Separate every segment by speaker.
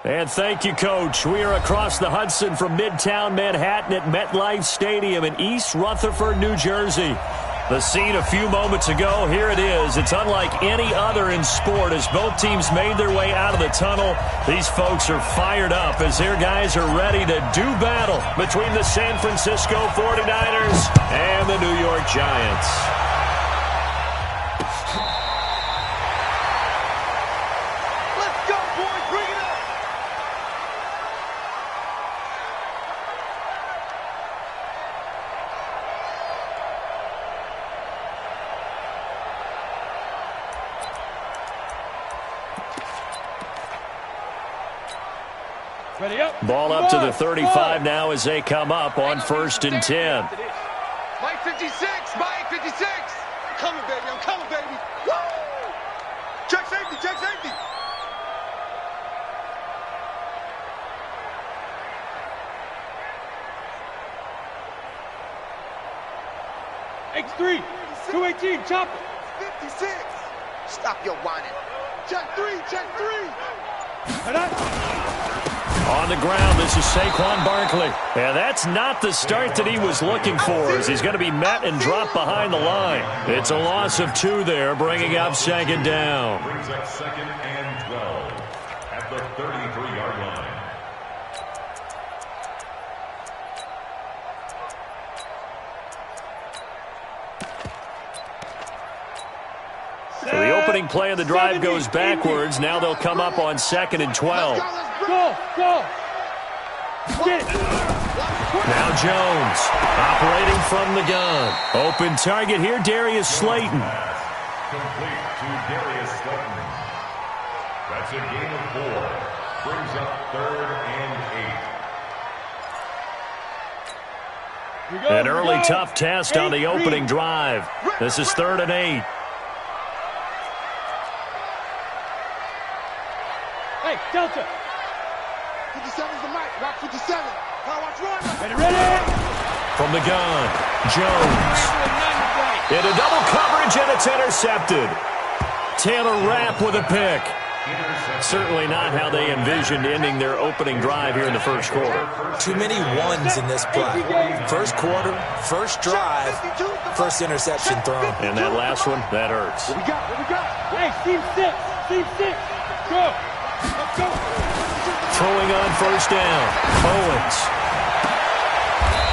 Speaker 1: And thank you, Coach. We are across the Hudson from Midtown Manhattan at MetLife Stadium in East Rutherford, New Jersey. The scene a few moments ago, here it is. It's unlike any other in sport as both teams made their way out of the tunnel. These folks are fired up as their guys are ready to do battle between the San Francisco 49ers and the New York Giants. Ball up to the 35 now as they come up on 1st and 10.
Speaker 2: Mike 56, Mike 56. I'm coming, baby, I'm coming, baby. Woo! Check safety, check safety.
Speaker 3: X3, 218, chop it.
Speaker 2: 56. Stop your whining. Check 3, check 3.
Speaker 1: On the ground, this is Saquon Barkley. And that's not the start that he was looking for as he's going to be met and dropped behind the line. It's a loss of 2 there, bringing up 2nd down.
Speaker 4: Brings up 2nd and 12 at the 33-yard line.
Speaker 1: So the opening play of the drive goes backwards. Now they'll come up on 2nd and 12.
Speaker 3: Go!
Speaker 1: Now Jones, operating from the gun. Open target here, Darius Slayton.
Speaker 4: Complete to Darius Slayton. That's a gain of 4. Brings up 3rd and 8.
Speaker 1: An early tough test on the opening drive. This is 3rd and 8.
Speaker 3: Hey, Delta.
Speaker 2: 57's the mic. Rock 57. Watch run.
Speaker 3: Ready?
Speaker 1: From the gun, Jones. Into double coverage, and it's intercepted. Taylor Rapp with a pick. Certainly not how they envisioned ending their opening drive here in the first quarter.
Speaker 5: Too many ones in this play. First quarter, first drive, first interception thrown.
Speaker 1: And that last one, that hurts.
Speaker 2: What we got?
Speaker 3: Hey, team 6. Go. Let's go.
Speaker 1: Throwing on 1st down. Owens.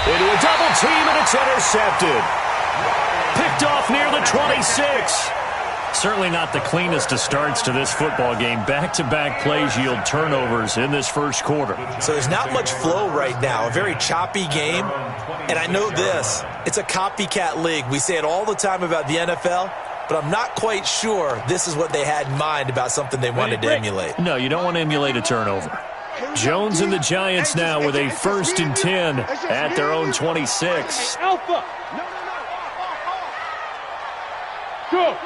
Speaker 1: Into a double team, and it's intercepted. Picked off near the 26. Certainly not the cleanest of starts to this football game. Back-to-back plays yield turnovers in this first quarter.
Speaker 5: So there's not much flow right now. A very choppy game. And I know this. It's a copycat league. We say it all the time about the NFL. But I'm not quite sure this is what they had in mind about something they wanted to emulate.
Speaker 1: No, you don't want to emulate a turnover. Jones and the Giants now with a 1st and 10 at their own 26.
Speaker 3: Alpha. Go.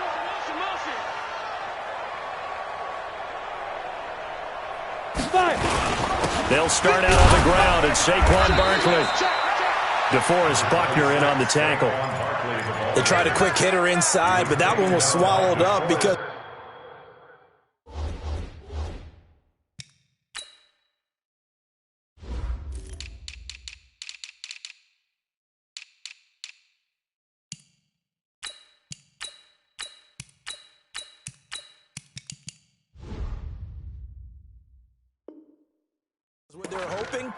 Speaker 1: They'll start out on the ground at Saquon Barkley. DeForest Buckner in on the tackle.
Speaker 5: They tried a quick hitter inside, but that one was swallowed up because... what they're hoping,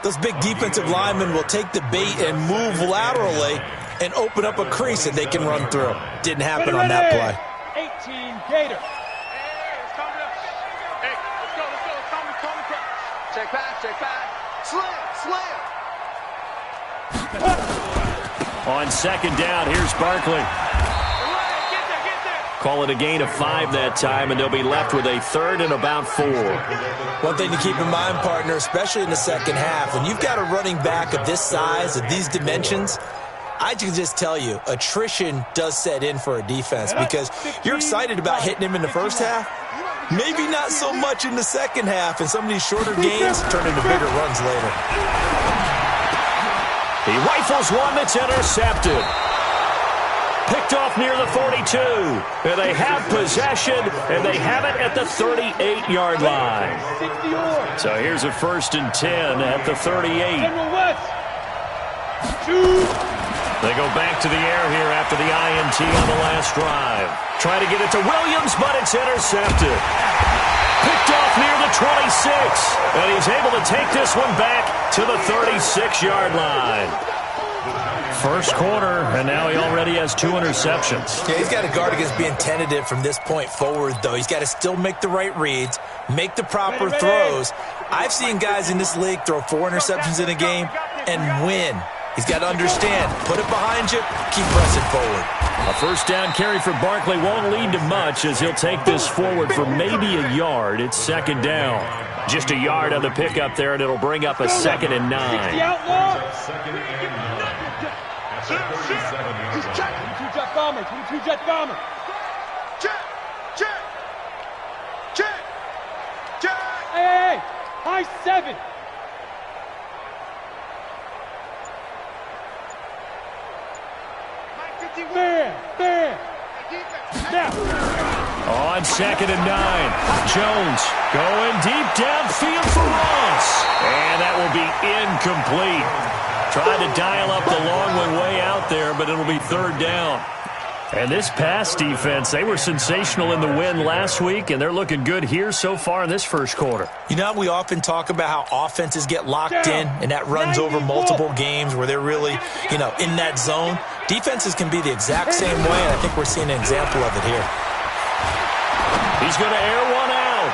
Speaker 5: those big defensive linemen will take the bait and move laterally and open up a crease that they can run through. Didn't happen on that play.
Speaker 3: 18 Gator.
Speaker 2: Hey, it's coming up. Hey, let's go. It's coming. Check back. Slam.
Speaker 1: On 2nd down, here's Barkley.
Speaker 2: Get there.
Speaker 1: Call it a gain of 5 that time, and they'll be left with a 3rd and about 4.
Speaker 5: One thing to keep in mind, partner, especially in the second half, when you've got a running back of this size, of these dimensions, I can just tell you, attrition does set in for a defense because you're excited about hitting him in the first half. Maybe not so much in the second half, and some of these shorter gains turn into bigger runs later.
Speaker 1: He rifles one that's intercepted. picked off near the 42. And they have possession, and they have it at the 38-yard line. So here's a 1st and 10 at the 38. They go back to the air here after the INT on the last drive. Try to get it to Williams, but it's intercepted. Picked off near the 26, and he's able to take this one back to the 36-yard line. First quarter, and now he already has 2 interceptions.
Speaker 5: Yeah, he's got to guard against being tentative from this point forward, though. He's got to still make the right reads, make the proper throws. I've seen guys in this league throw 4 interceptions in a game and win. He's got to understand, put it behind you, keep pressing forward.
Speaker 1: A first down carry for Barkley won't lead to much as he'll take this forward for maybe a yard. It's 2nd down. Just a yard on the pickup there, and it'll bring up a 2nd and 9.
Speaker 4: 2nd and 9. That's a 37-yard line.
Speaker 3: 22 jet bomber, 22 jet bomber.
Speaker 2: Check, check, check, check.
Speaker 3: Hey, high 7. There. Now.
Speaker 1: On 2nd and 9, Jones going deep downfield for Ross. And that will be incomplete. Tried to dial up the long one way out there, but it'll be 3rd down. And this pass defense, they were sensational in the win last week, and they're looking good here so far in this first quarter.
Speaker 5: You know, we often talk about how offenses get locked in, and that runs over multiple games where they're really, in that zone. Defenses can be the exact same way, and I think we're seeing an example of it here.
Speaker 1: He's going to air one out.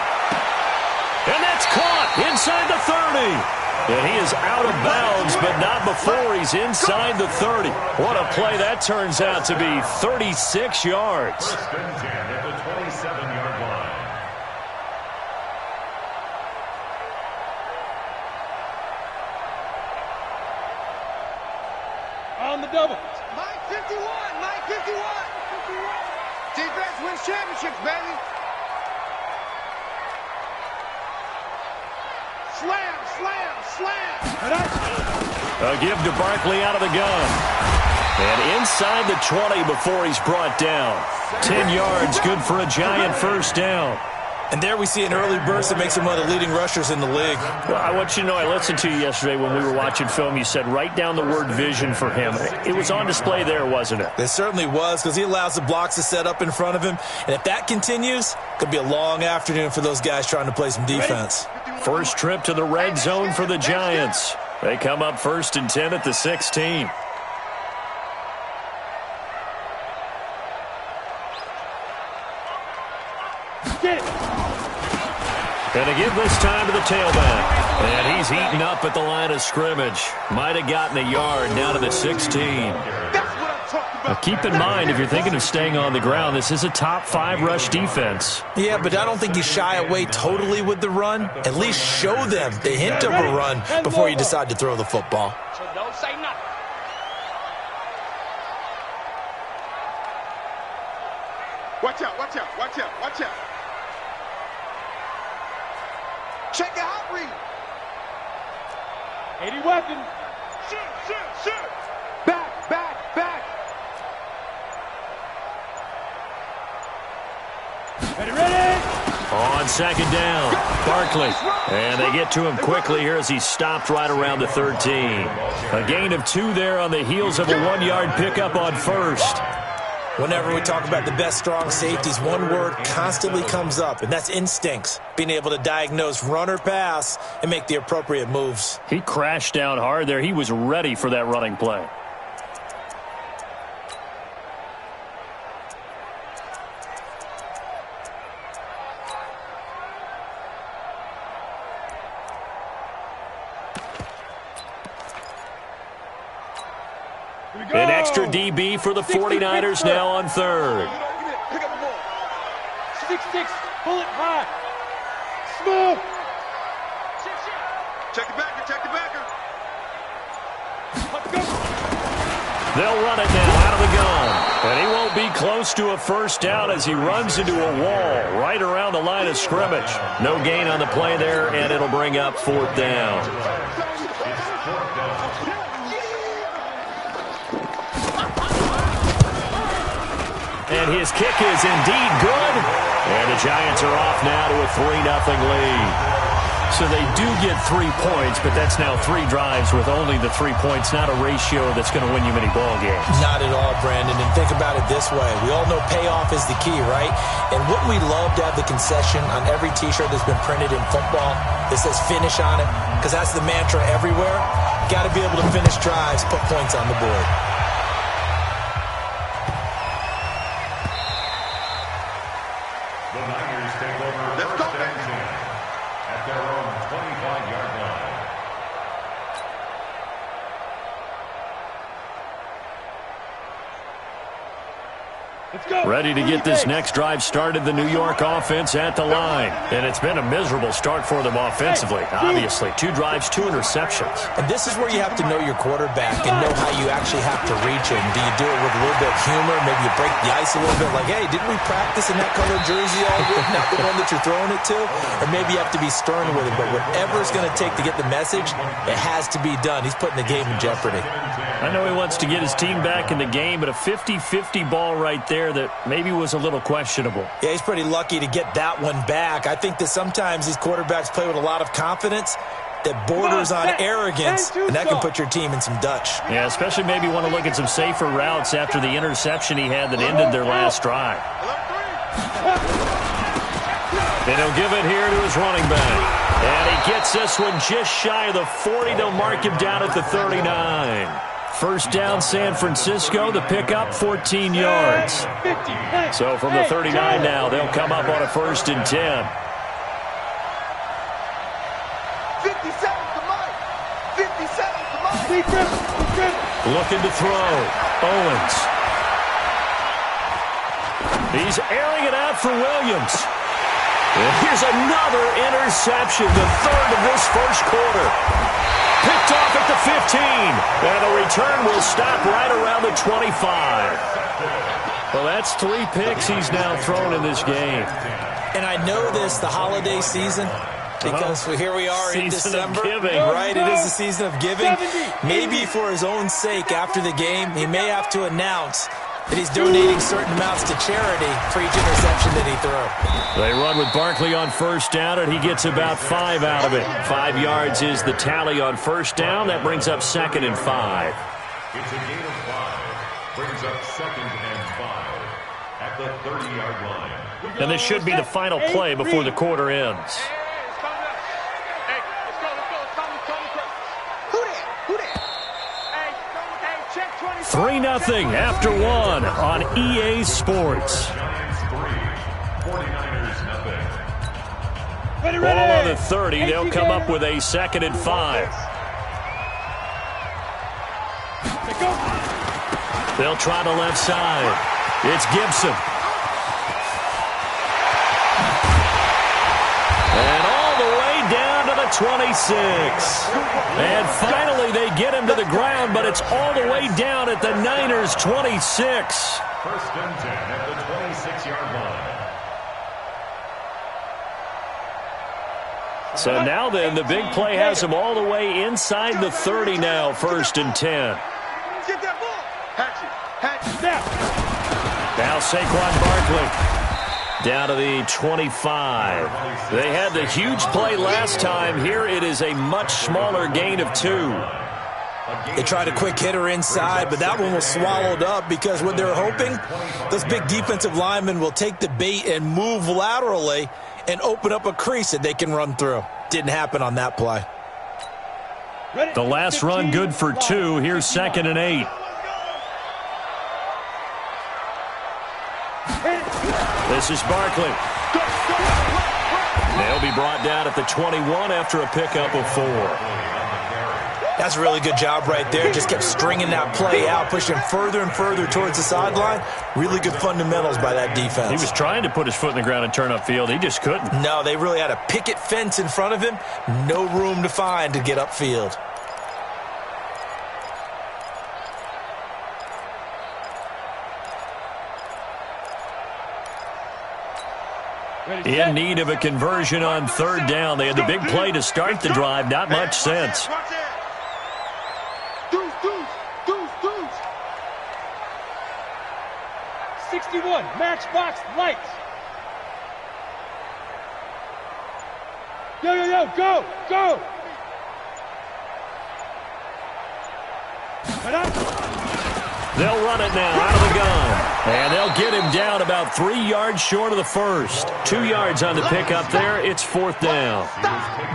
Speaker 1: And that's caught inside the 30. And he is out of bounds, but not before he's inside the 30. What a play that turns out to be, 36 yards.
Speaker 4: 1st and 10 at the 27-yard line.
Speaker 3: On the double.
Speaker 2: Mike 51, Mike 51. Defense wins championships, baby. Slam, slam, slam.
Speaker 1: A give to Barkley out of the gun. And inside the 20 before he's brought down. 10 yards, good for a giant first down.
Speaker 5: And there we see an early burst that makes him one of the leading rushers in the league.
Speaker 1: Well, I want you to know, I listened to you yesterday when we were watching film. You said write down the word vision for him. It was on display there, wasn't it?
Speaker 5: It certainly was, because he allows the blocks to set up in front of him. And if that continues, it could be a long afternoon for those guys trying to play some defense.
Speaker 1: First trip to the red zone for the Giants. They come up 1st and 10 at the 16.
Speaker 3: Get it.
Speaker 1: Going to give this time to the tailback. And he's eaten up at the line of scrimmage. Might have gotten a yard down to the 16. Now keep in mind, if you're thinking of staying on the ground, this is a top 5 rush defense.
Speaker 5: Yeah, but I don't think you shy away totally with the run. At least show them the hint of a run before you decide to throw the football.
Speaker 3: So don't say nothing.
Speaker 2: Watch out, watch out, watch out, watch out. Check the hot read.
Speaker 3: 80 weapon.
Speaker 2: Shoot. Back, back, back.
Speaker 3: Ready.
Speaker 1: On 2nd down, Barkley. And they get to him quickly here as he's stopped right around the 13. A gain of 2 there on the heels of a 1-yard pickup on 1st.
Speaker 5: Whenever we talk about the best strong safeties, one word constantly comes up, and that's instincts. Being able to diagnose run or pass and make the appropriate moves.
Speaker 1: He crashed down hard there. He was ready for that running play. An extra DB for the 49ers now on 3rd.
Speaker 2: Pick up the ball.
Speaker 3: 6-6, pull it high. Smooth.
Speaker 2: Check the backer, check the backer.
Speaker 3: Let's go.
Speaker 1: They'll run it now out of the gun. And he won't be close to a first down as he runs into a wall right around the line of scrimmage. No gain on the play there, and it'll bring up 4th down. And his kick is indeed good. And the Giants are off now to a 3-0 lead. So they do get 3 points, but that's now 3 drives with only the 3 points, not a ratio that's going to win you many ball games.
Speaker 5: Not at all, Brandon. And think about it this way. We all know payoff is the key, right? And wouldn't we love to have the concession on every T-shirt that's been printed in football that says finish on it? Because that's the mantra everywhere. Got to be able to finish drives, put points on the board.
Speaker 4: The Niners take over first and 10 at their own 25-yard line.
Speaker 1: Ready to get this next drive started, the New York offense at the line. And it's been a miserable start for them offensively. Obviously, 2 drives, 2 interceptions.
Speaker 5: And this is where you have to know your quarterback and know how you actually have to reach him. Do you do it with a little bit of humor? Maybe you break the ice a little bit like, hey, didn't we practice in that color jersey all week? Not the one that you're throwing it to? Or maybe you have to be stern with it. But whatever it's going to take to get the message, it has to be done. He's putting the game in jeopardy.
Speaker 1: I know he wants to get his team back in the game, but a 50-50 ball right there that maybe was a little questionable.
Speaker 5: Yeah, he's pretty lucky to get that one back. I think that sometimes these quarterbacks play with a lot of confidence that borders on arrogance, and that can put your team in some Dutch.
Speaker 1: Yeah, especially maybe want to look at some safer routes after the interception he had that ended their last drive. And he'll give it here to his running back. And he gets this one just shy of the 40. They'll mark him down at the 39. First down, San Francisco. The pickup, 14 yards. So from the 39 now, they'll come up on a 1st and 10.
Speaker 2: 57 to Mike. 57 to Mike.
Speaker 1: Looking to throw. Owens. He's airing it out for Williams. And here's another interception, the 3rd of this first quarter. Picked off at the 15. And the return will stop right around the 25. Well, that's 3 picks he's now thrown in this game.
Speaker 5: And I know this, the holiday season, because here we are in December.
Speaker 1: Giving.
Speaker 5: Right, it is the season of giving. Maybe for his own sake, after the game, he may have to announce that he's donating certain amounts to charity for each interception that he threw.
Speaker 1: They run with Barkley on first down, and he gets about 5 out of it. 5 yards is the tally on first down. That brings up 2nd and 5.
Speaker 4: It's a gain of 5. Brings up 2nd and 5 at the 30-yard line.
Speaker 1: And this should be the final play before the quarter ends. 3-0 after 1 on EA Sports.
Speaker 4: Giants 3, 49ers nothing.
Speaker 1: Ball on the 30. They'll come up with a 2nd and 5. They'll try the left side. It's Gibson. And all the way down to the 26. And finally they get him to the ground, but it's all the way down at the Niners' 26.
Speaker 4: 1st and 10 at the 26-yard line.
Speaker 1: So now then, the big play has him all the way inside the 30 now, 1st and 10.
Speaker 2: Get that ball. Hatch it.
Speaker 1: Now Saquon Barkley down to the 25. They had the huge play last time. Here it is a much smaller gain of 2.
Speaker 5: They tried a quick hitter inside, but that one was swallowed up because what they're hoping, those big defensive linemen will take the bait and move laterally and open up a crease that they can run through. Didn't happen on that play.
Speaker 1: The last run good for 2. Here's 2nd and 8. This is Barkley. They'll be brought down at the 21 after a pickup of 4.
Speaker 5: That's a really good job right there. Just kept stringing that play out, pushing him further and further towards the sideline. Really good fundamentals by that defense.
Speaker 1: He was trying to put his foot in the ground and turn upfield. He just couldn't.
Speaker 5: No, they really had a picket fence in front of him. No room to find to get upfield.
Speaker 1: In need of a conversion on 3rd down. They had the big play to start the drive. Not much sense.
Speaker 3: 61, matchbox lights. Yo, yo, yo, go, go.
Speaker 1: They'll run it now out of the gun. And they'll get him down about 3 yards short of the first. 2 yards on the pickup there. It's 4th down.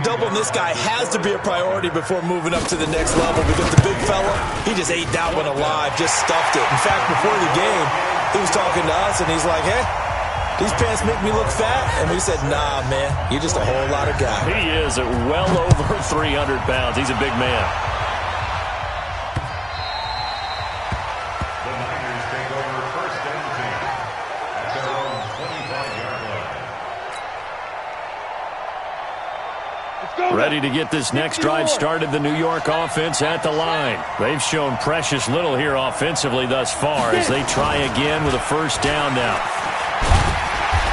Speaker 5: Doubling this guy has to be a priority before moving up to the next level because the big fella, he just ate that one alive, just stuffed it. In fact, before the game, he was talking to us, and he's like, hey, these pants make me look fat. And we said, nah, man, you're just a whole lot of guy.
Speaker 1: He is at well over 300 pounds. He's a big man. Ready to get this next drive started, the New York offense at the line. They've shown precious little here offensively thus far as they try again with a first down now.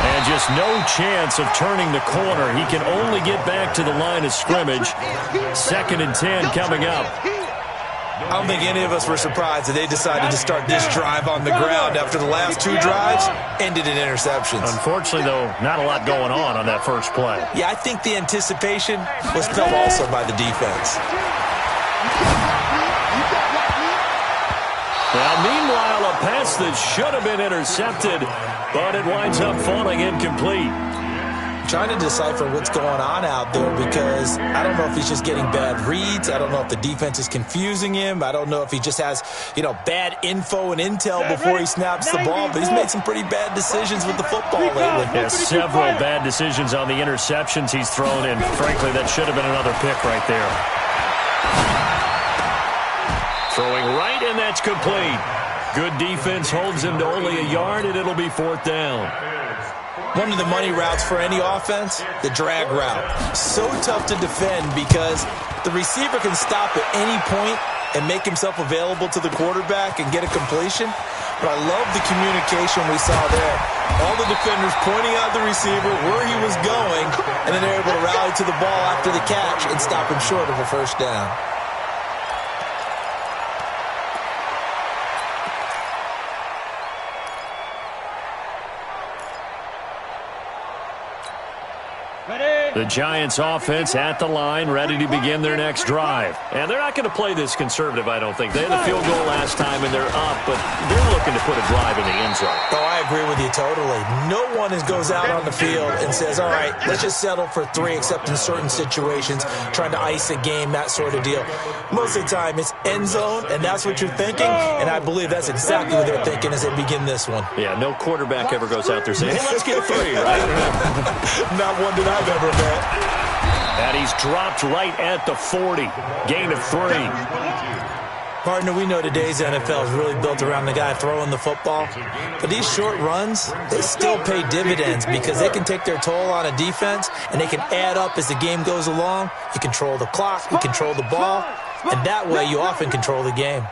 Speaker 1: And just no chance of turning the corner. He can only get back to the line of scrimmage. 2nd and 10 coming up.
Speaker 5: I don't think any of us were surprised that they decided to start this drive on the ground after the last 2 drives ended in interceptions.
Speaker 1: Unfortunately, though, not a lot going on that first play.
Speaker 5: Yeah, I think the anticipation was felt also by the defense.
Speaker 1: Now, meanwhile, a pass that should have been intercepted, but it winds up falling incomplete.
Speaker 5: Trying to decipher what's going on out there because I don't know if he's just getting bad reads. I don't know if the defense is confusing him. I don't know if he just has, bad info and intel before he snaps the ball. But he's made some pretty bad decisions with the football lately.
Speaker 1: Yeah, several bad decisions on the interceptions he's thrown in. Frankly, that should have been another pick right there. Throwing right, and that's complete. Good defense holds him to only a yard, and it'll be 4th down.
Speaker 5: One of the money routes for any offense, the drag route. So tough to defend because the receiver can stop at any point and make himself available to the quarterback and get a completion. But I love the communication we saw there. All the defenders pointing out the receiver where he was going, and then they're able to rally to the ball after the catch and stop him short of a first down.
Speaker 1: The Giants offense at the line, ready to begin their next drive. And they're not going to play this conservative, I don't think. They had a field goal last time, and they're up, but they're looking to put a drive in the end zone.
Speaker 5: Oh, I agree with you totally. No one goes out on the field and says, all right, let's just settle for 3, except in certain situations, trying to ice a game, that sort of deal. Most of the time, it's end zone, and that's what you're thinking, and I believe that's exactly what they're thinking as they begin this one.
Speaker 1: Yeah, no quarterback ever goes out there saying, hey, let's get 3, right?
Speaker 5: Not one that I've ever met.
Speaker 1: And he's dropped right at the 40. Gain of 3.
Speaker 5: Partner, we know today's NFL is really built around the guy throwing the football. But these short runs, they still pay dividends because they can take their toll on a defense, and they can add up as the game goes along. You control the clock, you control the ball, and that way you often control the game.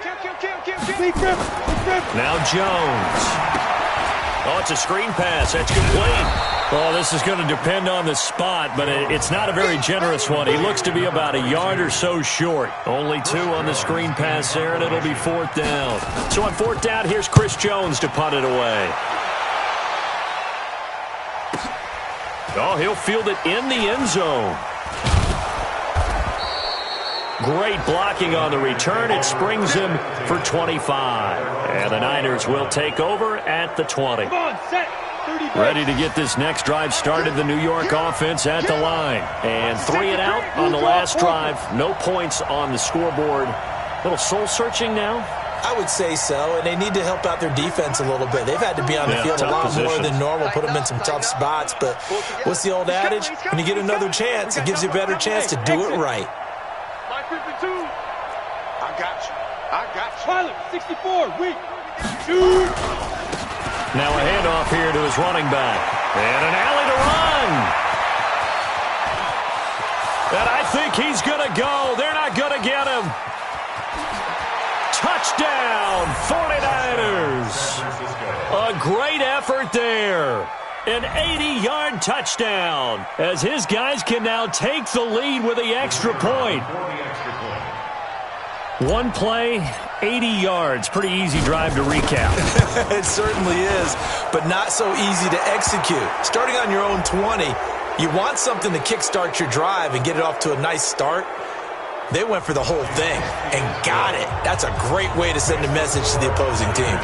Speaker 1: Now Jones. Oh, it's a screen pass. That's complete. Well, this is going to depend on the spot, but it's not a very generous one. He looks to be about a yard or so short. Only 2 on the screen pass there, and it'll be 4th down. So on 4th down, here's Chris Jones to punt it away. Oh, he'll field it in the end zone. Great blocking on the return. It springs him for 25. And the Niners will take over at the 20.
Speaker 3: Come on, set.
Speaker 1: Ready to get this next drive started, the New York offense at the line. And 3 and out on the last drive. No points on the scoreboard. A little soul-searching now?
Speaker 5: I would say so, and they need to help out their defense a little bit. They've had to be on the field a lot more than normal, put them in some tough spots. But what's the old adage? When you get another chance, it gives you a better chance to do it right.
Speaker 2: My 52. I got you. I got you.
Speaker 3: Pilot, 64, weak. Shoot.
Speaker 1: Now a handoff here to his running back. And an alley to run. And I think he's going to go. They're not going to get him. Touchdown, 49ers. A great effort there. An 80-yard touchdown as his guys can now take the lead with the extra point. One play, 80 yards. Pretty easy drive to recap.
Speaker 5: It certainly is, but not so easy to execute. Starting on your own 20, you want something to kickstart your drive and get it off to a nice start. They went for the whole thing and got it. That's a great way to send a message to the opposing team.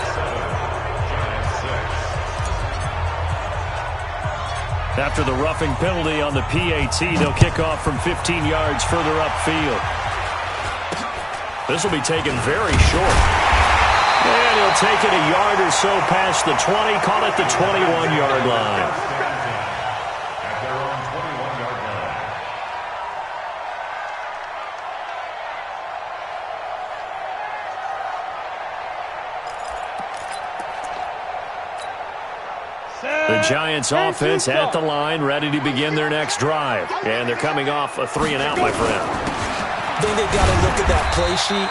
Speaker 1: After the roughing penalty on the PAT, they'll kick off from 15 yards further upfield. This will be taken very short. And he'll take it a yard or so past the 20, call it the 21-yard line.
Speaker 4: At their own 21-yard line.
Speaker 1: The Giants offense at the line, ready to begin their next drive. And they're coming off a 3-and-out, my friend.
Speaker 5: I think they've got to look at that play sheet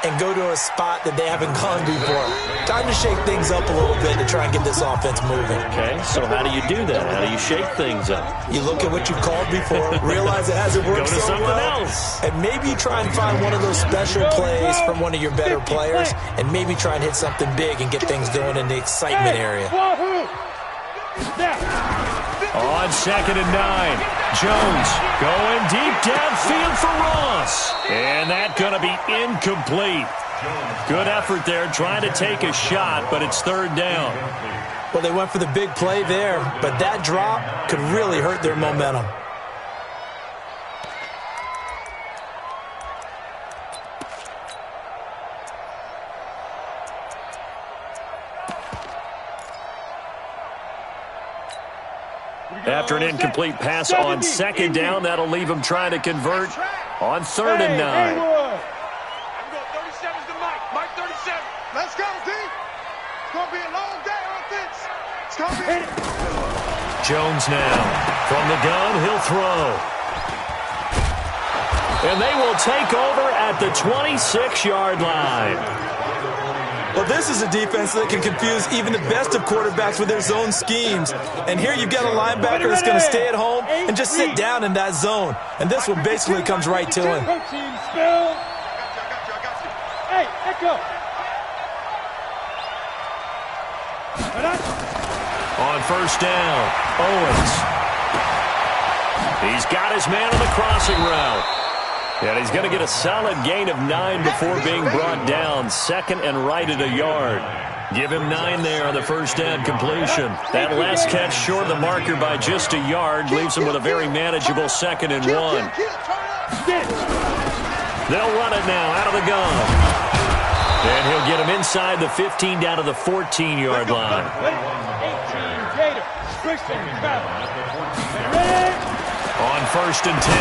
Speaker 5: and go to a spot that they haven't gone before. Time to shake things up a little bit to try and get this offense moving.
Speaker 1: Okay, so how do you do that? How do you shake things up?
Speaker 5: You look at what you called before, realize it hasn't worked
Speaker 1: Go to
Speaker 5: so
Speaker 1: something
Speaker 5: well,
Speaker 1: else.
Speaker 5: and maybe you try and find one of those special plays from one of your better players, and maybe try and hit something big and get things going in the excitement area.
Speaker 1: On 2nd and 9, Jones going deep downfield for Ross. And that's going to be incomplete. Good effort there trying to take a shot, but it's 3rd down.
Speaker 5: Well, they went for the big play there, but that drop could really hurt their momentum.
Speaker 1: After an incomplete pass on 2nd down, that'll leave him trying to convert on 3rd and 9.
Speaker 2: I'm going 37's to Mike. Mike 37. Let's go, D. It's going to be a long day on offense. It's going to be.
Speaker 1: Jones now. From the gun, he'll throw. And they will take over at the 26-yard line.
Speaker 5: Well, this is a defense that can confuse even the best of quarterbacks with their zone schemes. And here you've got a linebacker that's going to stay at home and just sit down in that zone. And this one basically comes right to him.
Speaker 3: Hey, echo.
Speaker 1: On 1st down, Owens. He's got his man on the crossing route. And he's going to get a solid gain of 9 before being brought down. 2nd and right at a yard. Give him 9 there on the 1st down completion. That last catch short of the marker by just a yard leaves him with a very manageable 2nd and 1. They'll run it now out of the gun. And he'll get him inside the 15 down to the 14-yard line.
Speaker 3: 18, Gator. Christian,
Speaker 1: On 1st and 10,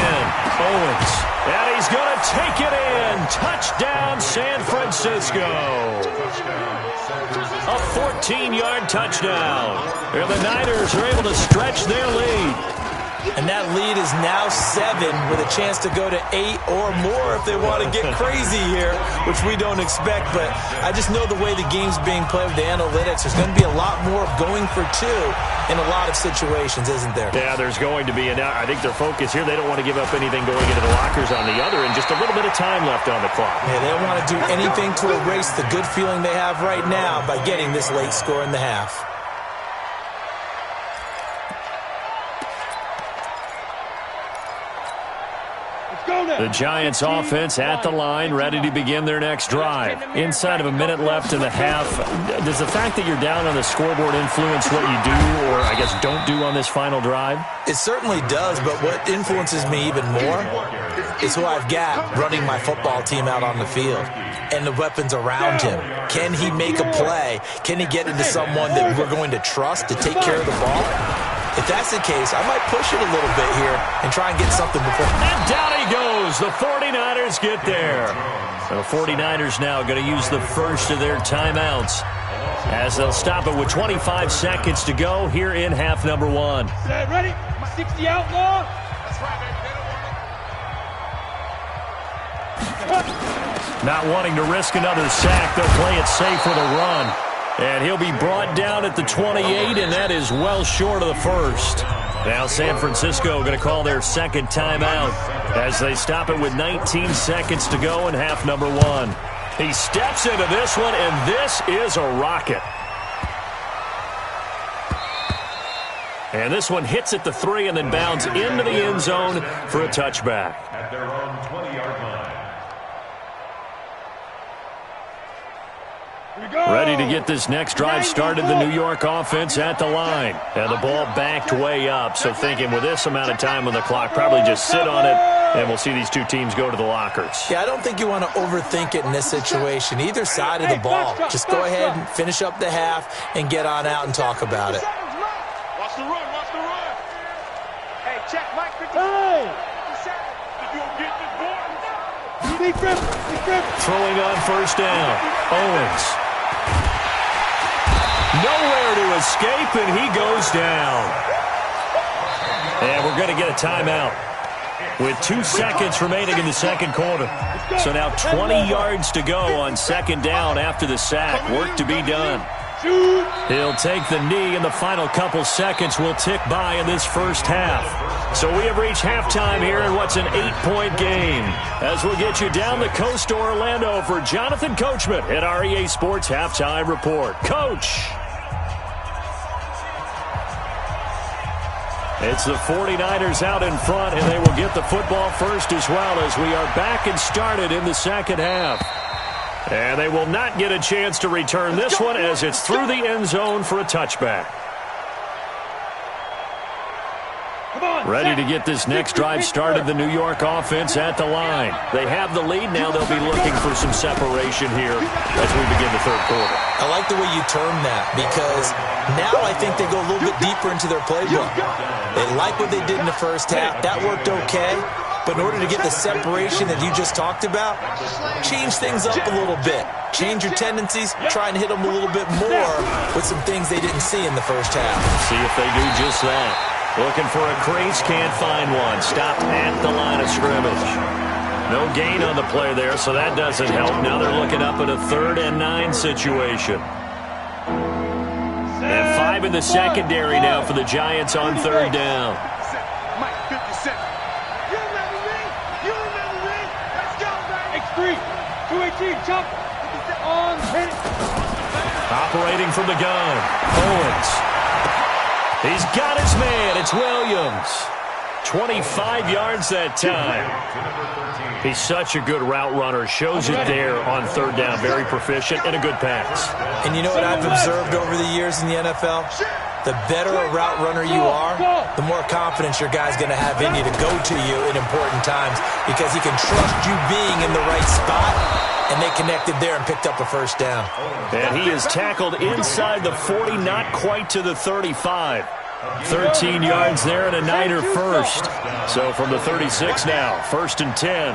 Speaker 1: Owens. And he's going to take it in. Touchdown, San Francisco. A 14-yard touchdown. And the Niners are able to stretch their lead.
Speaker 5: And that lead is now 7 with a chance to go to 8 or more if they want to get crazy here, which we don't expect. But I just know the way the game's being played with the analytics, there's going to be a lot more going for 2 in a lot of situations, isn't there?
Speaker 1: Yeah, there's going to be. And I think their focus here, they don't want to give up anything going into the lockers on the other, and just a little bit of time left on the clock.
Speaker 5: Yeah, they don't want to do anything to erase the good feeling they have right now by getting this late score in the half.
Speaker 1: The Giants offense at the line, ready to begin their next drive. Inside of a minute left in the half, does the fact that you're down on the scoreboard influence what you do, or I guess don't do on this final drive?
Speaker 5: It certainly does, but what influences me even more is who I've got running my football team out on the field and the weapons around him. Can he make a play? Can he get into someone that we're going to trust to take care of the ball? If that's the case, I might push it a little bit here and try and get something before.
Speaker 1: And down he goes. The 49ers get there. So the 49ers now going to use the first of their timeouts as they'll stop it with 25 seconds to go here in half number 1.
Speaker 3: Ready? 60 outlaw.
Speaker 1: Not wanting to risk another sack, they'll play it safe with a run. And he'll be brought down at the 28, and that is well short of the first. Now San Francisco going to call their second timeout as they stop it with 19 seconds to go in half number 1. He steps into this one, and this is a rocket. And this one hits at the 3 and then bounds into the end zone for a touchback.
Speaker 4: At their own 20-yard line.
Speaker 1: Ready to get this next drive started, the New York offense at the line. And the ball backed way up, so thinking with this amount of time on the clock, probably just sit on it, and we'll see these two teams go to the lockers.
Speaker 5: Yeah, I don't think you want to overthink it in this situation. Either side of the ball. Just go ahead and finish up the half and get on out and talk about it.
Speaker 2: Watch the run, watch the run. Hey, check Mike 50.
Speaker 3: Hey!
Speaker 2: If you'll get this board.
Speaker 3: Big grip.
Speaker 1: Throwing on first down. Owens. Nowhere to escape, and he goes down. And we're going to get a timeout with 2 seconds remaining in the second quarter. So now 20 yards to go on second down after the sack. Work to be done. He'll take the knee, and the final couple seconds will tick by in this first half. So we have reached halftime here in what's an 8-point game. As we'll get you down the coast to Orlando for Jonathan Coachman at our EA Sports Halftime Report. Coach! It's the 49ers out in front, and they will get the football first as well as we are back and started in the second half. And they will not get a chance to return this one as it's through the end zone for a touchback. Ready to get this next drive started, the New York offense at the line. They have the lead now. They'll be looking for some separation here as we begin the third quarter.
Speaker 5: I like the way you term that because now I think they go a little bit deeper into their playbook. They like what they did in the first half. That worked okay. But in order to get the separation that you just talked about, change things up a little bit. Change your tendencies, try and hit them a little bit more with some things they didn't see in the first half.
Speaker 1: See if they do just that. Looking for a crease, can't find one. Stopped at the line of scrimmage. No gain on the play there, so that doesn't help. Now they're looking up at a 3rd and 9 situation. And 5 in the secondary now for the Giants on 3rd down.
Speaker 2: Mike 57. You remember me? You remember me? Let's go, baby.
Speaker 3: X3, 218, chop. On, hit it.
Speaker 1: Operating from the gun. Owens. He's got his man. It's Williams. 25 yards that time. He's such a good route runner. Shows it there on 3rd down. Very proficient and a good pass.
Speaker 5: And you know what I've observed over the years in the NFL? The better a route runner you are, the more confidence your guy's going to have in you to go to you in important times because he can trust you being in the right spot, and they connected there and picked up a first down.
Speaker 1: And he is tackled inside the 40, not quite to the 35. 13 yards there and a Niner first. So from the 36 now, 1st and 10.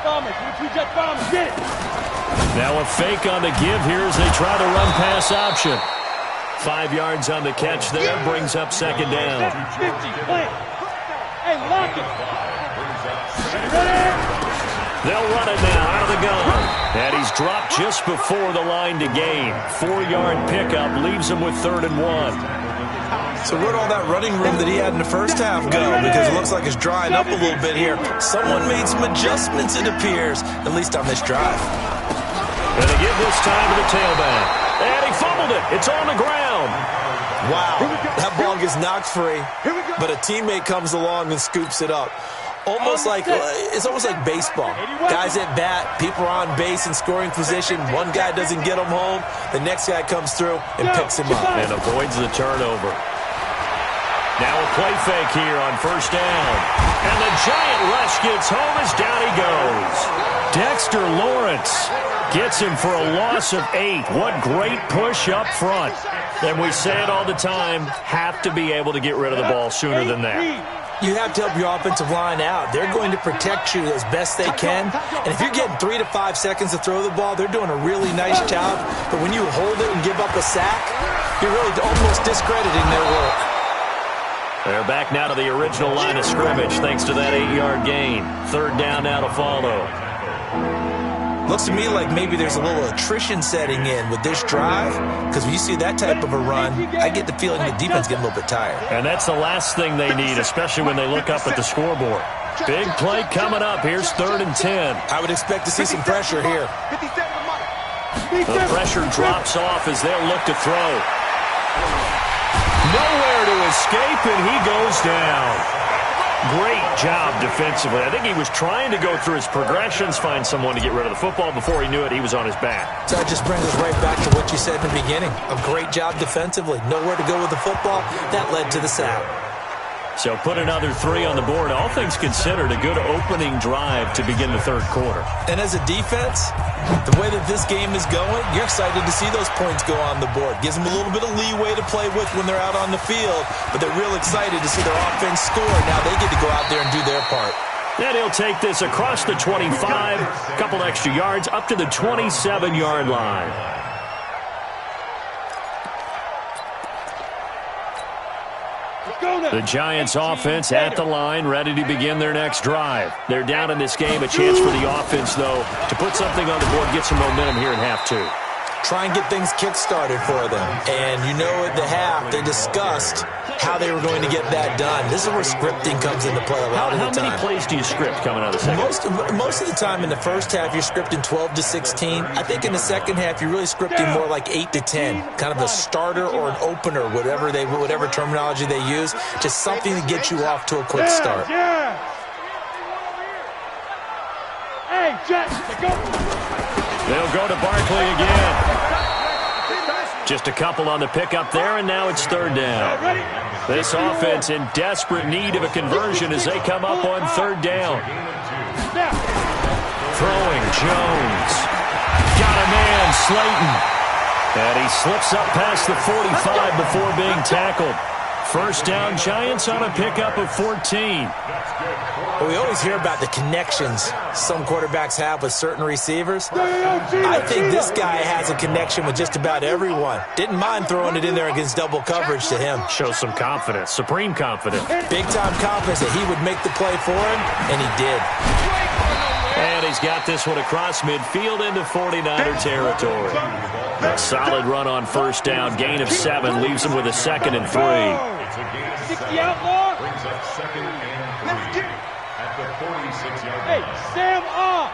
Speaker 3: 22 jet bombers, get it.
Speaker 1: Now a fake on the give here as they try the run pass option. 5 yards on the catch there, brings up 2nd down.
Speaker 3: 50, play. Hey, lock it. Ready?
Speaker 1: They'll run it now out of the gun. And he's dropped just before the line to gain. 4-yard pickup leaves him with 3rd and 1.
Speaker 5: So where'd all that running room that he had in the first half go? Because it looks like it's drying up a little bit here. Someone made some adjustments, it appears, at least on this drive.
Speaker 1: And they give this time to the tailback. And he fumbled it. It's on the ground.
Speaker 5: Wow, that ball gets knocked free, but a teammate comes along and scoops it up. It's almost like baseball. Guys at bat, people are on base in scoring position. One guy doesn't get him home. The next guy comes through and picks him up.
Speaker 1: And avoids the turnover. Now a play fake here on 1st down. And the giant rush gets home as down he goes. Dexter Lawrence gets him for a loss of 8. What great push up front. And we say it all the time, have to be able to get rid of the ball sooner than that.
Speaker 5: You have to help your offensive line out. They're going to protect you as best they can. And if you're getting 3 to 5 seconds to throw the ball, they're doing a really nice job. But when you hold it and give up a sack, you're really almost discrediting their work.
Speaker 1: They're back now to the original line of scrimmage thanks to that 8-yard gain. 3rd down now to follow.
Speaker 5: Looks to me like maybe there's a little attrition setting in with this drive, because when you see that type of a run, I get the feeling the defense getting a little bit tired.
Speaker 1: And that's the last thing they need, especially when they look up at the scoreboard. Big play coming up. Here's 3rd and 10.
Speaker 5: I would expect to see some pressure here.
Speaker 1: The pressure drops off as they'll look to throw. Nowhere to escape, and he goes down. Great job defensively. I think he was trying to go through his progressions, find someone to get rid of the football. Before he knew it, he was on his back.
Speaker 5: So that just brings us right back to what you said in the beginning. A great job defensively. Nowhere to go with the football. That led to the sack.
Speaker 1: So put another 3 on the board. All things considered, a good opening drive to begin the 3rd quarter.
Speaker 5: And as a defense, the way that this game is going, you're excited to see those points go on the board. Gives them a little bit of leeway to play with when they're out on the field, but they're real excited to see their offense score. Now they get to go out there and do their part.
Speaker 1: Then he'll take this across the 25, a couple extra yards, up to the 27-yard line. The Giants offense at the line, ready to begin their next drive. They're down in this game. A chance for the offense, though, to put something on the board, get some momentum here in half 2.
Speaker 5: Try and get things kick-started for them. And you know at the half, they discussed how they were going to get that done. This is where scripting comes into play a lot of the time.
Speaker 1: How many plays do you script coming out of the second?
Speaker 5: Most of the time in the first half, you're scripting 12 to 16. I think in the second half, you're really scripting more like 8 to 10. Kind of a starter or an opener, whatever terminology they use. Just something to get you off to a quick start.
Speaker 3: Hey, Jets, go.
Speaker 1: They'll go to Barkley again. Just a couple on the pickup there, and now it's 3rd down. This offense in desperate need of a conversion as they come up on 3rd down. Throwing Jones. Got a man, Slayton. And he slips up past the 45 before being tackled. 1st down, Giants on a pickup of 14.
Speaker 5: Well, we always hear about the connections some quarterbacks have with certain receivers. I think this guy has a connection with just about everyone. Didn't mind throwing it in there against double coverage to him.
Speaker 1: Shows some confidence, supreme confidence.
Speaker 5: Big-time confidence that he would make the play for him, and he did.
Speaker 1: And he's got this one across midfield into 49er territory. A solid run on 1st down, gain of 7, leaves him with a 2nd and 3.
Speaker 3: 60 outlaw.
Speaker 4: Brings up 2nd and 3 at the 46-yard line.
Speaker 3: Hey, Sam off.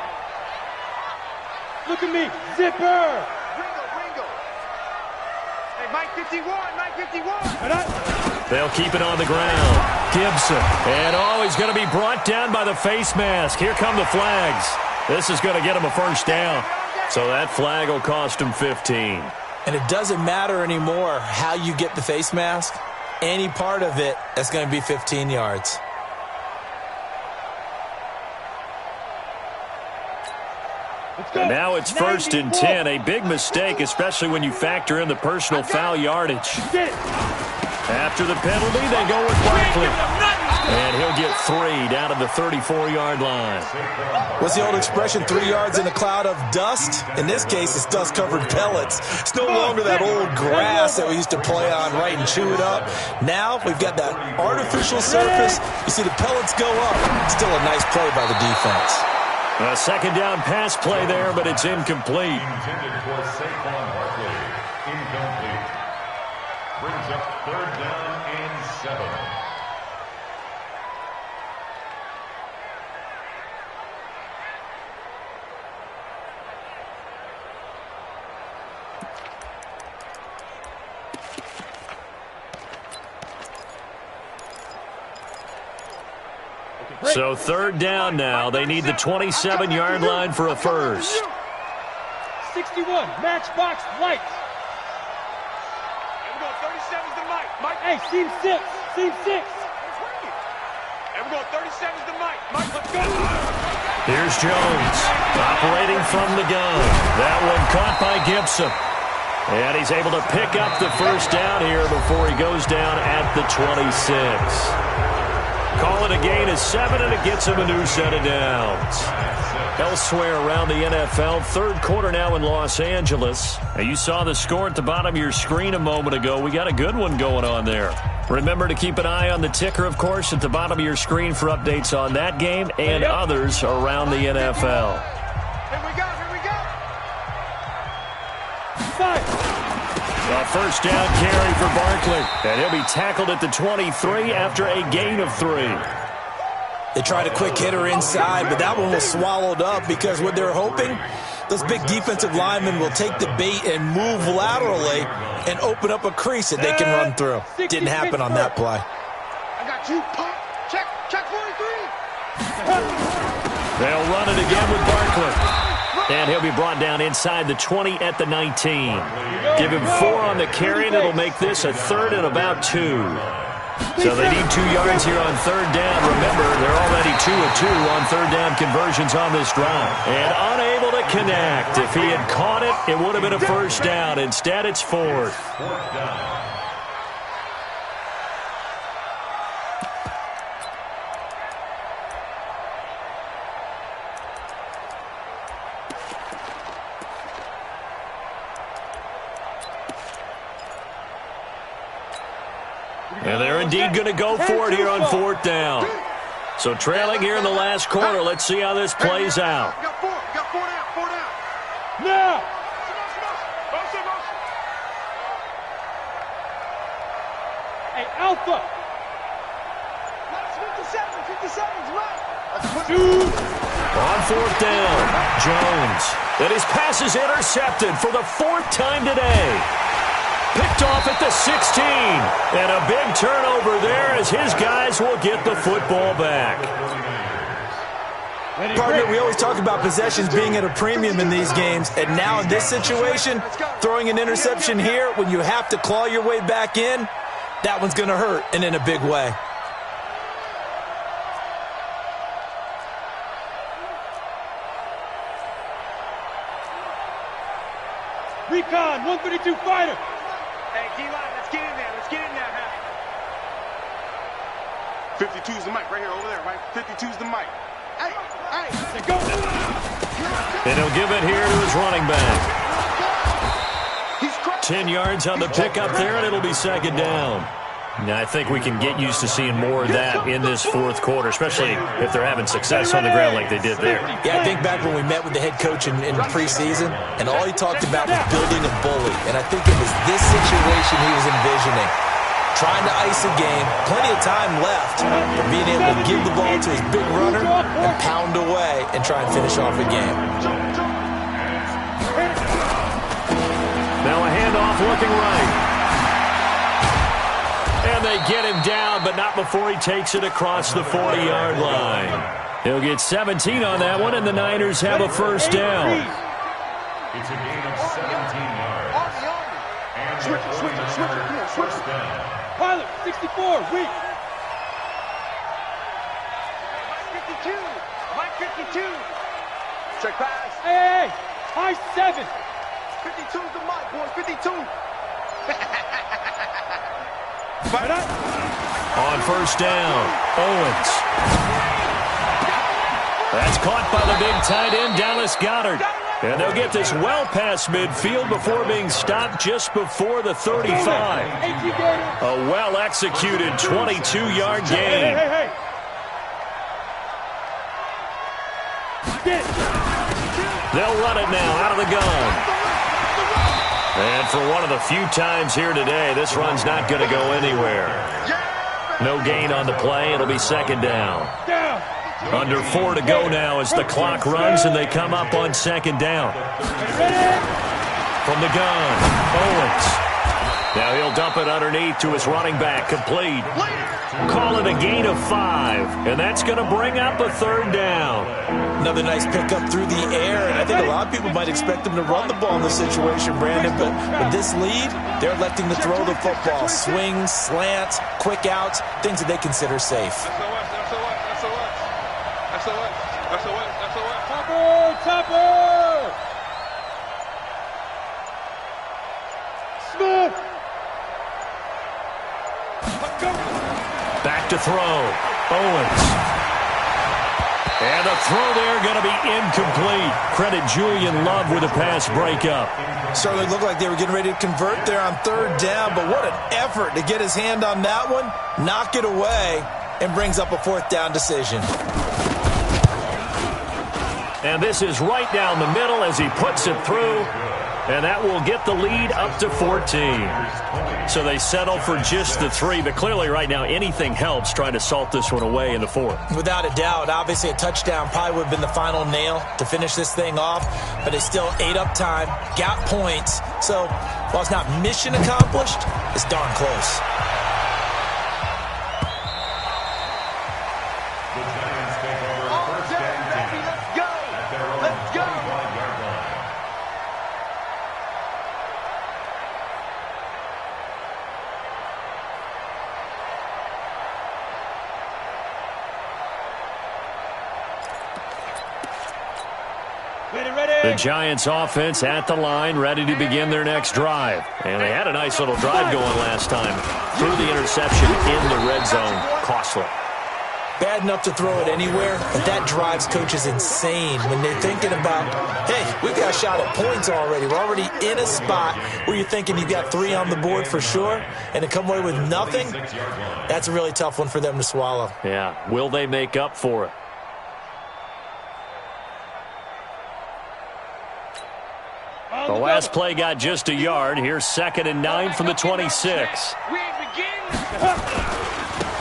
Speaker 3: Look at me, zipper.
Speaker 2: Ringo. Hey, Mike 51.
Speaker 1: They'll keep it on the ground. Gibson. And he's going to be brought down by the face mask. Here come the flags. This is going to get him a 1st down. So that flag will cost him 15.
Speaker 5: And it doesn't matter anymore how you get the face mask. Any part of it, that's going to be 15 yards.
Speaker 1: And now it's 1st and 10. A big mistake, especially when you factor in the personal foul yardage. After the penalty, they go with Barkley. And he'll get 3 down to the 34-yard line.
Speaker 5: What's the old expression, 3 yards in a cloud of dust? In this case, it's dust-covered pellets. It's no longer that old grass that we used to play on, right, and chew it up. Now we've got that artificial surface. You see the pellets go up. Still a nice play by the defense.
Speaker 1: A 2nd down pass play there, but it's incomplete.
Speaker 4: Intended for Saquon Barkley. Incomplete. Brings up 3rd down and 7.
Speaker 1: So 3rd down now. They need the 27-yard line for a 1st.
Speaker 3: 61, matchbox lights.
Speaker 2: And we're going 37's to Mike.
Speaker 3: Hey, seam 6.
Speaker 2: And we're going 37's to Mike. Mike, let's go.
Speaker 1: Here's Jones operating from the gun. That one caught by Gibson. And he's able to pick up the 1st down here before he goes down at the 26. Call it a gain of 7, and it gets him a new set of downs. Elsewhere around the NFL, 3rd quarter now in Los Angeles. Now you saw the score at the bottom of your screen a moment ago. We got a good one going on there. Remember to keep an eye on the ticker, of course, at the bottom of your screen for updates on that game and others around the NFL.
Speaker 2: Here we go.
Speaker 1: A 1st down carry for Barkley. And he'll be tackled at the 23 after a gain of 3.
Speaker 5: They tried a quick hitter inside, but that one was swallowed up because what they're hoping, those big defensive linemen will take the bait and move laterally and open up a crease that they can run through. Didn't happen on that play.
Speaker 2: I got you. Pump. Check 43.
Speaker 1: They'll run it again with Barkley. And he'll be brought down inside the 20 at the 19. Give him 4 on the carry, and it'll make this a 3rd and about 2. So they need 2 yards here on 3rd down. Remember, they're already 2 of 2 on 3rd down conversions on this drive. And unable to connect. If he had caught it, it would have been a 1st down. Instead, it's 4th. And they're indeed going to go for it here on 4th down. So trailing here in the last quarter. Let's see how this plays out.
Speaker 2: Got 4 down. 4 down.
Speaker 3: Now. Hey, Alpha.
Speaker 2: 57's right.
Speaker 1: On 4th down, Jones. And his pass is intercepted for the 4th time today. Picked off at the 16. And a big turnover there as his guys will get the football back.
Speaker 5: Partner, we always talk about possessions being at a premium in these games. And now in this situation, throwing an interception here when you have to claw your way back in, that one's going to hurt, and in a big way.
Speaker 3: Recon, 132 fighter.
Speaker 2: Hey, D-line, let's get in there. Let's get in there, man. 52's the mic right here, over there, right? 52's the mic. Hey.
Speaker 3: Go.
Speaker 1: And he'll give it here to his running back. 10 yards on the pickup there, and it'll be 2nd down. Now, I think we can get used to seeing more of that in this 4th quarter, especially if they're having success on the ground like they did there.
Speaker 5: Yeah, I think back when we met with the head coach in preseason, and all he talked about was building a bully. And I think it was this situation he was envisioning. Trying to ice a game, plenty of time left, but being able to give the ball to his big runner and pound away and try and finish off a game.
Speaker 1: Now a handoff looking right. And they get him down, but not before he takes it across the 40-yard line. He'll get 17 on that one, and the Niners have a 1st down.
Speaker 4: It's a gain of 17 yards. And
Speaker 2: Switch it.
Speaker 4: First down.
Speaker 3: Pilot, 64, weak.
Speaker 2: Mike 52. Check pass.
Speaker 3: Hey, high 7.
Speaker 2: 52's the mic, boys. 52.
Speaker 3: Fight up.
Speaker 1: On 1st down, Owens. That's caught by the big tight end, Dallas Goedert. And they'll get this well past midfield before being stopped just before the 35. A well-executed 22-yard gain.
Speaker 3: Hey.
Speaker 1: They'll run it now out of the gun. And for one of the few times here today, this run's not going to go anywhere. No gain on the play. It'll be 2nd down. Under 4 to go now as the clock runs, and they come up on 2nd down. From the gun, Owens. Now he'll dump it underneath to his running back, complete. Call it a gain of 5, and that's going to bring up a 3rd down.
Speaker 5: Another nice pickup through the air, and I think a lot of people might expect them to run the ball in this situation, Brandon, but with this lead, they're electing to throw the football. Swings, slants, quick outs, things that they consider safe.
Speaker 3: Topper! Smith!
Speaker 1: Back to throw. Owens. And the throw there going to be incomplete. Credit Julian Love with a pass breakup.
Speaker 5: Certainly looked like they were getting ready to convert there on 3rd down, but what an effort to get his hand on that one, knock it away, and brings up a 4th down decision.
Speaker 1: And this is right down the middle as he puts it through. And that will get the lead up to 14. So they settle for just the 3, but clearly right now anything helps trying to salt this one away in the 4th.
Speaker 5: Without a doubt, obviously a touchdown probably would have been the final nail to finish this thing off, but they still ate up time, got points. So while it's not mission accomplished, it's darn close.
Speaker 4: The Giants take over first and 10 at their own 25-yard line.
Speaker 1: The Giants offense at the line, ready to begin their next drive. And they had a nice little drive going last time. Threw the interception in the red zone. Costly.
Speaker 5: Bad enough to throw it anywhere, but that drives coaches insane when they're thinking about, hey, we've got a shot at points already. We're already in a spot where you're thinking you've got 3 on the board for sure, and to come away with nothing, that's a really tough one for them to swallow.
Speaker 1: Yeah, will they make up for it? The last play got just a yard. Here's 2nd and 9 from the 26.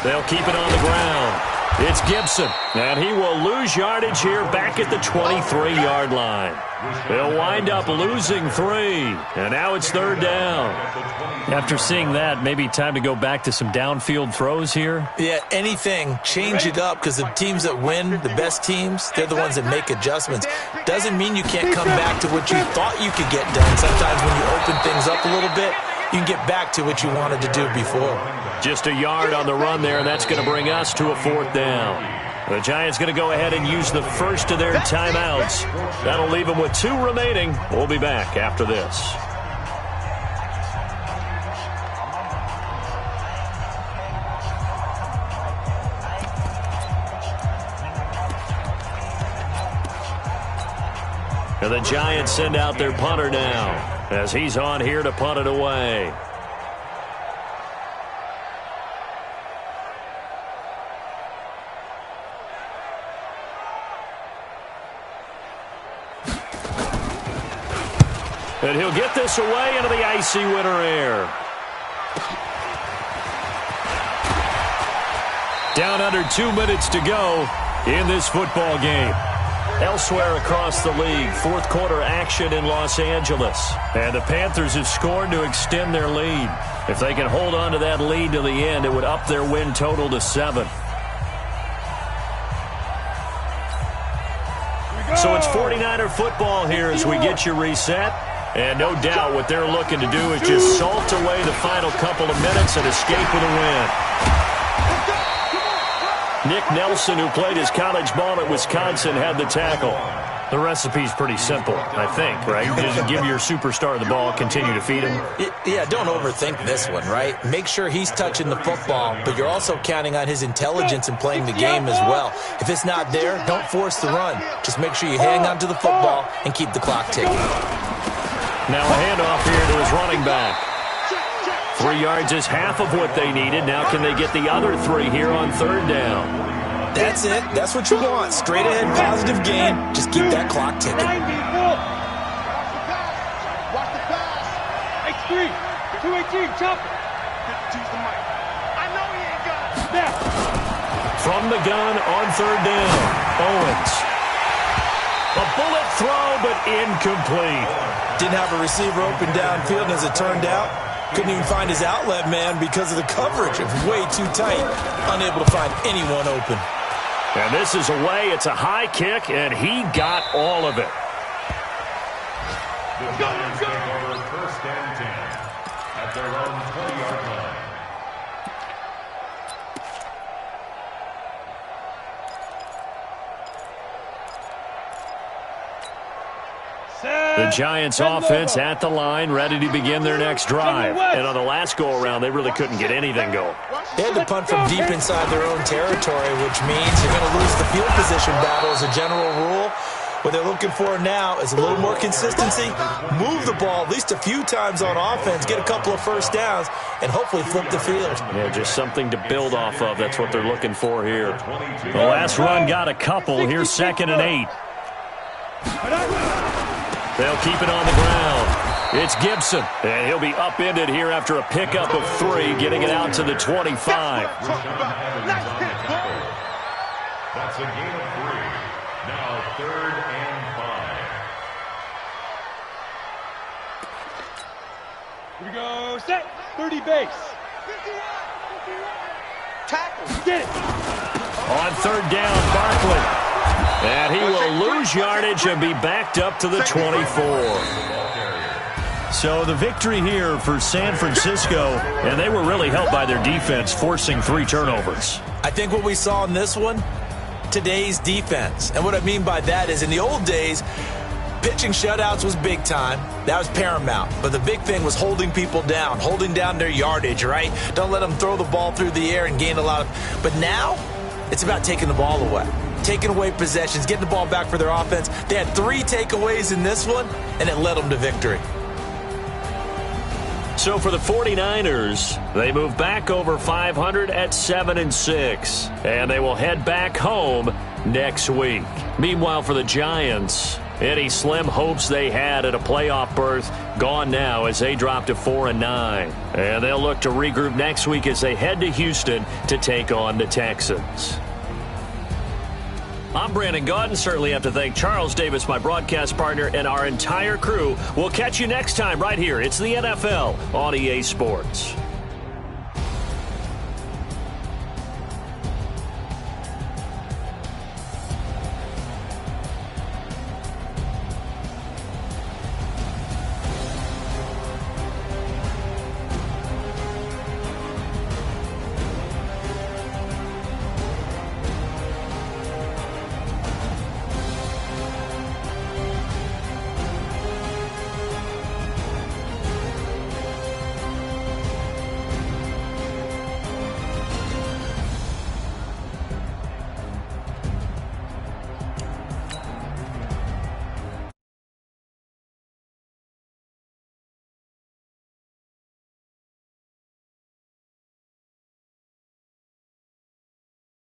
Speaker 1: They'll keep it on the ground. It's Gibson, and he will lose yardage here back at the 23-yard line. They'll wind up losing 3, and now it's 3rd down. After seeing that, maybe time to go back to some downfield throws here?
Speaker 5: Yeah, anything. Change it up, because the teams that win, the best teams, they're the ones that make adjustments. Doesn't mean you can't come back to what you thought you could get done. Sometimes when you open things up a little bit, you can get back to what you wanted to do before.
Speaker 1: Just a yard on the run there, and that's going to bring us to a 4th down. The Giants going to go ahead and use the first of their timeouts. That'll leave them with 2 remaining. We'll be back after this. And the Giants send out their punter now as he's on here to punt it away. And he'll get this away into the icy winter air. Down under 2 minutes to go in this football game. Elsewhere across the league, 4th quarter action in Los Angeles. And the Panthers have scored to extend their lead. If they can hold on to that lead to the end, it would up their win total to 7. So it's 49er football here as we get you reset. And no doubt what they're looking to do is just salt away the final couple of minutes and escape with a win. Nick Nelson, who played his college ball at Wisconsin, had the tackle. The recipe's pretty simple, I think, right? Just give your superstar the ball, continue to feed him.
Speaker 5: Yeah, don't overthink this one, right? Make sure he's touching the football, but you're also counting on his intelligence in playing the game as well. If it's not there, don't force the run. Just make sure you hang on to the football and keep the clock ticking.
Speaker 1: Now a handoff here to his running back. 3 yards is half of what they needed. Now can they get the other 3 here on 3rd down?
Speaker 5: That's it. That's what you want. Straight ahead, positive game. Just keep that clock ticking.
Speaker 2: Watch the pass.
Speaker 3: X3, 218, chop it.
Speaker 2: I know he ain't got it.
Speaker 3: Snap.
Speaker 1: From the gun on 3rd down, Owens. A bullet throw, but incomplete.
Speaker 5: Didn't have a receiver open downfield, and as it turned out, couldn't even find his outlet man because of the coverage. It was way too tight. Unable to find anyone open.
Speaker 1: And this is away. It's a high kick, and he got all of it.
Speaker 4: The Giants take over first and 10 at their own 20-yard line.
Speaker 1: The Giants offense at the line, ready to begin their next drive. And on the last go-around, they really couldn't get anything going.
Speaker 5: They had to punt from deep inside their own territory, which means you're going to lose the field position battle as a general rule. What they're looking for now is a little more consistency, move the ball at least a few times on offense, get a couple of first downs, and hopefully flip the field.
Speaker 1: Yeah, just something to build off of. That's what they're looking for here. The last run got a couple. Here's 2nd and 8. They'll keep it on the ground. It's Gibson, and he'll be upended here after a pickup of 3, getting it out to the 25.
Speaker 4: That's a gain of 3. Now 3rd and 5.
Speaker 3: Here we go. Set. 30 base.
Speaker 2: Tackle.
Speaker 3: Get it.
Speaker 1: On 3rd down, Barkley. And he will lose yardage and be backed up to the 24. So the victory here for San Francisco, and they were really helped by their defense, forcing 3 turnovers.
Speaker 5: I think what we saw in this one, today's defense. And what I mean by that is in the old days, pitching shutouts was big time. That was paramount. But the big thing was holding people down, holding down their yardage, right? Don't let them throw the ball through the air and gain a lot of... But now, it's about taking the ball away. Taking away possessions, getting the ball back for their offense. They had 3 takeaways in this one, and it led them to victory.
Speaker 1: So for the 49ers, they move back over 500 at 7-6, and they will head back home next week. Meanwhile, for the Giants, any slim hopes they had at a playoff berth gone now as they drop to 4-9, and they'll look to regroup next week as they head to Houston to take on the Texans. I'm Brandon Gaudin. Certainly have to thank Charles Davis, my broadcast partner, and our entire crew. We'll catch you next time right here. It's the NFL on EA Sports.